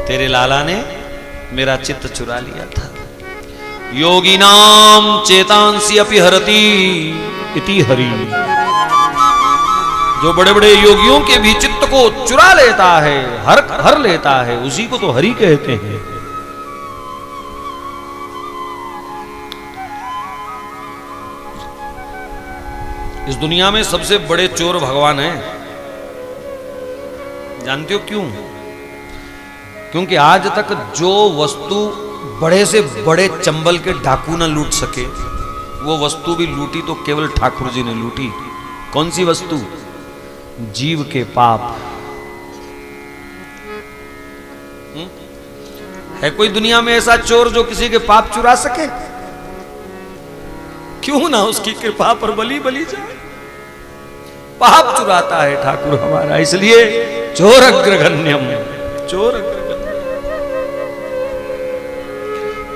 तेरे लाला ने मेरा चित्त चुरा लिया था। योगिनाम चेतांसी अपि हरति इति हरि। जो बड़े बड़े योगियों के भी चित्त को चुरा लेता है, हर लेता है, उसी को तो हरि कहते हैं। इस दुनिया में सबसे बड़े चोर भगवान हैं। जानते हो क्यों? क्योंकि आज तक जो वस्तु बड़े से बड़े चंबल के डाकू न लूट सके, वो वस्तु भी लूटी तो केवल ठाकुर जी ने लूटी। कौन सी वस्तु? जीव के पाप। है कोई दुनिया में ऐसा चोर जो किसी के पाप चुरा सके? क्यों ना उसकी कृपा पर बली जाए। पाप चुराता है ठाकुर हमारा, इसलिए चोर अग्रगण्यम, चोर अग्रगण्यम।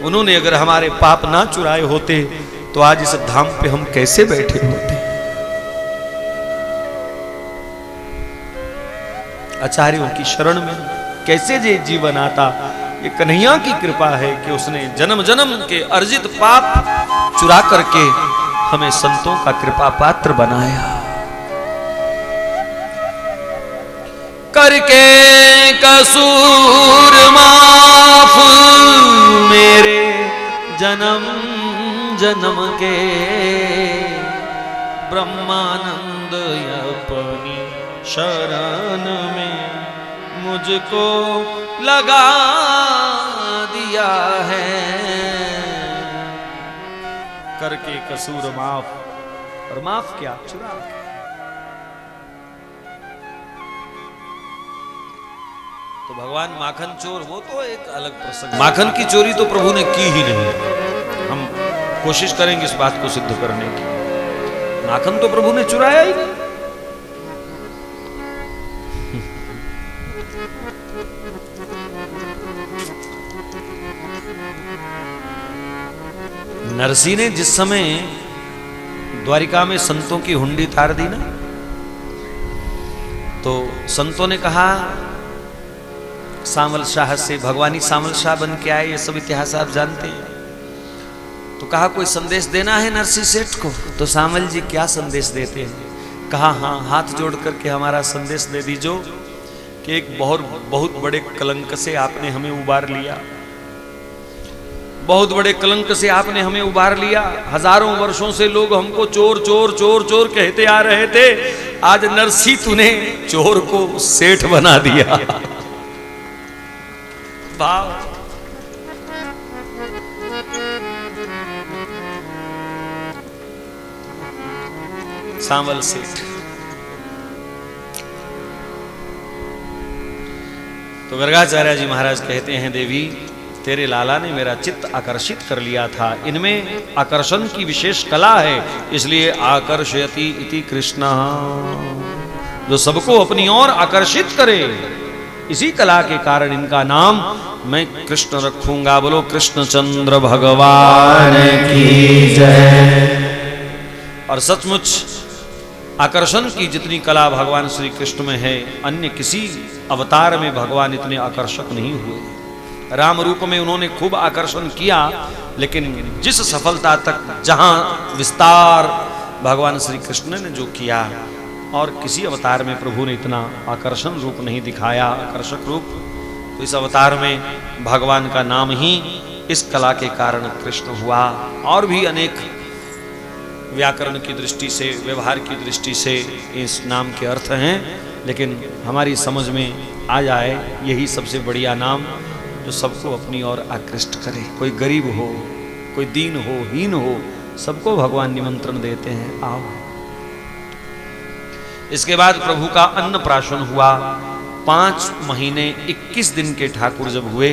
उन्होंने अगर हमारे पाप ना चुराए होते तो आज इस धाम पे हम कैसे बैठे होते। आचार्यों की शरण में कैसे ये जीवन आता। ये कन्हैया की कृपा है कि उसने जन्म जन्म के अर्जित पाप चुरा करके हमें संतों का कृपा पात्र बनाया। करके कसूर माफ मेरे जन्म जन्म के, ब्रह्मानंद अपनी शरण में मुझको लगा दिया है। करके कसूर माफ, और माफ क्या? चुरा। तो भगवान माखन चोर वो तो एक अलग प्रसंग। माखन की चोरी तो प्रभु ने की ही नहीं। हम कोशिश करेंगे इस बात को सिद्ध करने की। माखन तो प्रभु ने चुराया ही नहीं। नरसिंह ने जिस समय द्वारिका में संतों की हुंडी तार दी ना, तो संतों ने कहा सामल शाह से, भगवानी सामल शाह बन के आए, ये सब इतिहास आप जानते हैं। तो कहा कोई संदेश देना है नरसिंह सेठ को। तो सामल जी क्या संदेश देते हैं? कहा हाँ, हाथ जोड़ करके हमारा संदेश दे दीजो कि एक बहुत बड़े कलंक से आपने हमें उबार लिया। बहुत बड़े कलंक से आपने हमें उबार लिया। हजारों वर्षों से लोग हमको चोर चोर चोर चोर कहते आ रहे थे। आज नरसिंह तूने चोर को सेठ बना दिया। भाव सांवल सेठ। तो गर्गाचार्य जी महाराज कहते हैं, देवी तेरे लाला ने मेरा चित्त आकर्षित कर लिया था। इनमें आकर्षण की विशेष कला है, इसलिए आकर्षयति इति कृष्ण। जो सबको अपनी ओर आकर्षित करे, इसी कला के कारण इनका नाम मैं कृष्ण रखूंगा। बोलो कृष्णचंद्र भगवान की जय। और सचमुच आकर्षण की जितनी कला भगवान श्री कृष्ण में है, अन्य किसी अवतार में भगवान इतने आकर्षक नहीं हुए। राम रूप में उन्होंने खूब आकर्षण किया, लेकिन जिस सफलता तक, जहां विस्तार भगवान श्री कृष्ण ने जो किया, और किसी अवतार में प्रभु ने इतना आकर्षण रूप नहीं दिखाया, आकर्षक रूप। तो इस अवतार में भगवान का नाम ही इस कला के कारण कृष्ण हुआ। और भी अनेक व्याकरण की दृष्टि से, व्यवहार की दृष्टि से इस नाम के अर्थ हैं, लेकिन हमारी समझ में आ जाए यही सबसे बढ़िया नाम जो सबको अपनी ओर आकृष्ट करे। कोई गरीब हो, कोई दीन हो, हीन हो, सबको भगवान निमंत्रण देते हैं, आओ। इसके बाद प्रभु का अन्नप्राशन हुआ। 5 महीने 21 दिन के ठाकुर जब हुए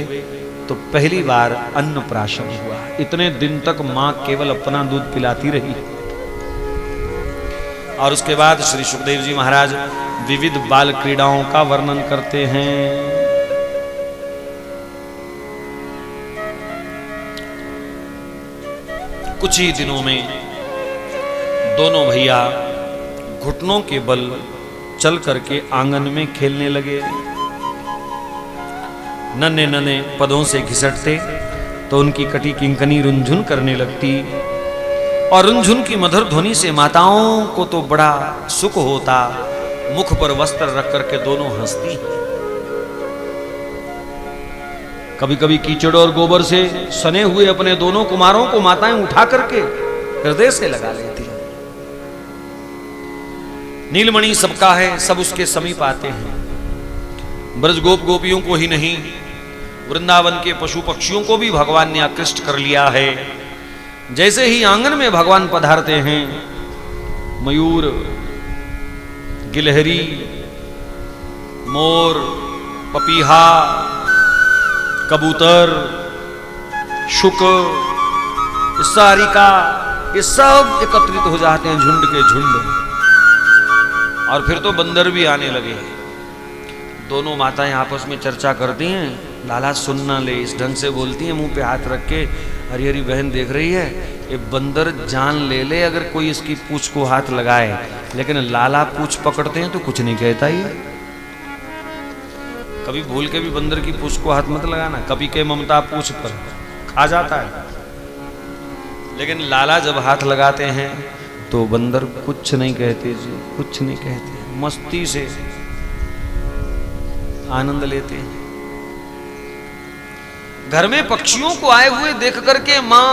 तो पहली बार अन्नप्राशन हुआ। इतने दिन तक मां केवल अपना दूध पिलाती रही। और उसके बाद श्री सुखदेव जी महाराज विविध बाल क्रीड़ाओं का वर्णन करते हैं। कुछ ही दिनों में दोनों भैया घुटनों के बल चल करके आंगन में खेलने लगे। नन्हे नन्हे पदों से घिसटते तो उनकी कटी किंकनी रुंझुन करने लगती, और रुंझुन की मधुर ध्वनि से माताओं को तो बड़ा सुख होता। मुख पर वस्त्र रख करके दोनों हंसती। कभी कभी कीचड़ और गोबर से सने हुए अपने दोनों कुमारों को माताएं उठा करके हृदय से लगा लेती। नीलमणि सबका है, सब उसके समीप आते हैं। ब्रज गोप गोपियों को ही नहीं, वृंदावन के पशु पक्षियों को भी भगवान ने आकृष्ट कर लिया है। जैसे ही आंगन में भगवान पधारते हैं, मयूर, गिलहरी, मोर, पपीहा, कबूतर, शुक, सारिका, ये सब एकत्रित हो जाते हैं झुंड के झुंड। और फिर तो बंदर भी आने लगे। दोनों माताएं आपस में चर्चा करती हैं। लाला सुन ना ले, इस ढंग से बोलती हैं मुंह पे हाथ रख के, हरी हरी बहन देख रही है, ये बंदर जान ले ले अगर कोई इसकी पूंछ को हाथ लगाए। लेकिन लाला पूंछ पकड़ते हैं तो कुछ नहीं कहता ये। कभी भूल के भी बंदर की पूंछ को हाथ मत लगाना, कभी के ममता पूंछ पर खा जाता है। लेकिन लाला जब हाथ लगाते हैं तो बंदर कुछ नहीं कहते जी, कुछ नहीं कहते, मस्ती से आनंद लेते हैं। घर में पक्षियों को आए हुए देख करके माँ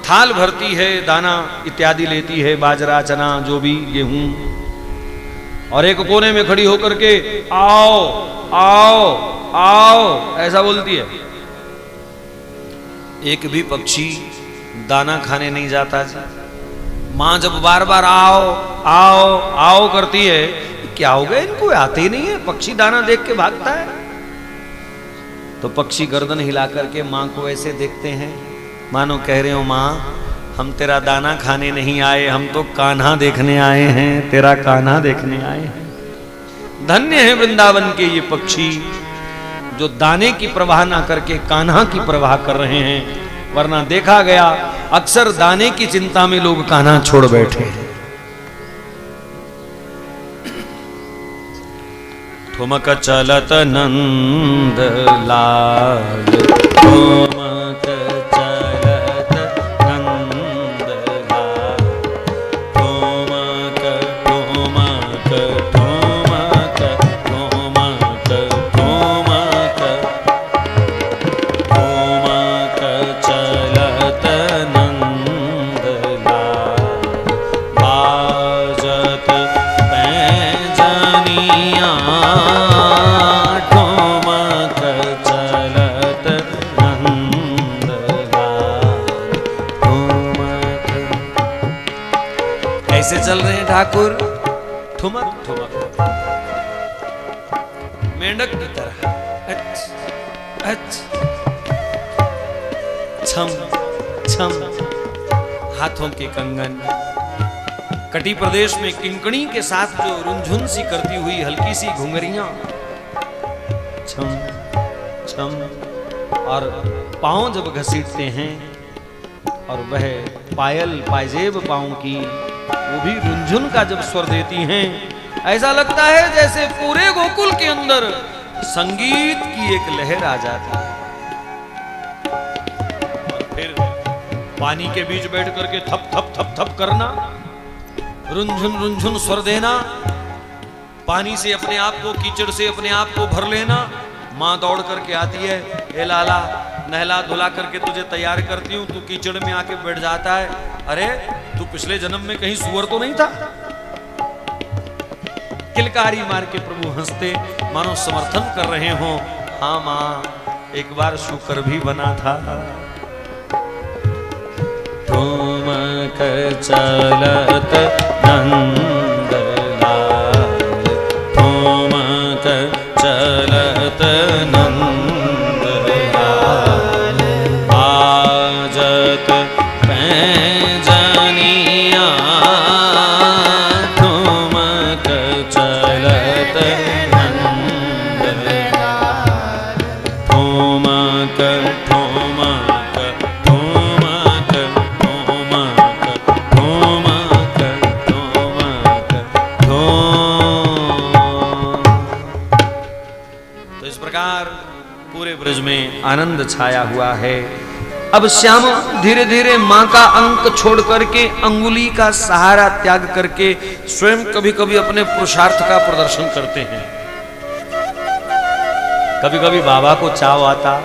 थाल भरती है, दाना इत्यादि लेती है, बाजरा, चना, जो भी, गेहूं, और एक कोने में खड़ी होकर के आओ आओ आओ ऐसा बोलती है। एक भी पक्षी दाना खाने नहीं जाता जी। माँ जब बार बार आओ आओ आओ करती है, क्या हो गया इनको, आते ही नहीं है, पक्षी दाना देख के भागता है। तो पक्षी गर्दन हिला करके माँ को ऐसे देखते हैं, मानो कह रहे हो माँ हम तेरा दाना खाने नहीं आए, हम तो कान्हा देखने आए हैं, तेरा कान्हा देखने आए हैं। धन्य है वृंदावन के ये पक्षी जो दाने की परवाह ना करके कान्हा की परवाह कर रहे हैं। वरना देखा गया अक्सर दाने की चिंता में लोग कान्हा छोड़ बैठे। ठुमक चलत नंद लाल, ठुमक चलत नंद लाल, ठुमक ठुमक ठुमक ठुमक ठुमक ठुमक चलत नंद लाल, बाजत पैजनिया, ठुमक चलत नंद लाल, ठुमक। कैसे चल रहे हैं ठाकुर? ठुमक ठुमक, मेंढक की तरह। छम छम हाथों के कंगन, कटी प्रदेश में किंकणी के साथ जो रुंझुन सी करती हुई हल्की सी घुंघरियां, छम छम, और पांव जब घसीटते हैं और वह पायल पायजेब पांव की वो भी रुंझुन का जब स्वर देती हैं, ऐसा लगता है जैसे पूरे गोकुल के अंदर संगीत की एक लहर आ जाती है। और फिर पानी के बीच बैठ करके थप थप थप थप करना, रुंझुन रुंझुन स्वर देना, पानी से अपने आप को, कीचड़ से अपने आप को भर लेना। माँ दौड़ करके आती है, ए लाला नहला धुला करके तुझे तैयार करती हूँ, तू कीचड़ में आके बैठ जाता है। अरे तू पिछले जन्म में कहीं सुअर तो नहीं था? किलकारी मार के प्रभु हंसते, मानो समर्थन कर रहे हो। हाँ माँ, एक बार शुकर भी बना था। ठुमक चलत नंद लाल, ठुमक चलत नंद लाल, बाजत पैजनिया, ठुमक चलत नंद लाल, ठुमक ठुमक ठुमक ठुमक ठुमक ठुमक प्रकार पूरे ब्रज में आनंद छाया हुआ है। अब श्याम धीरे धीरे मां का अंक छोड़ करके, अंगुली का सहारा त्याग करके स्वयं कभी कभी अपने पुरुषार्थ का प्रदर्शन करते हैं। कभी कभी बाबा को चाव आता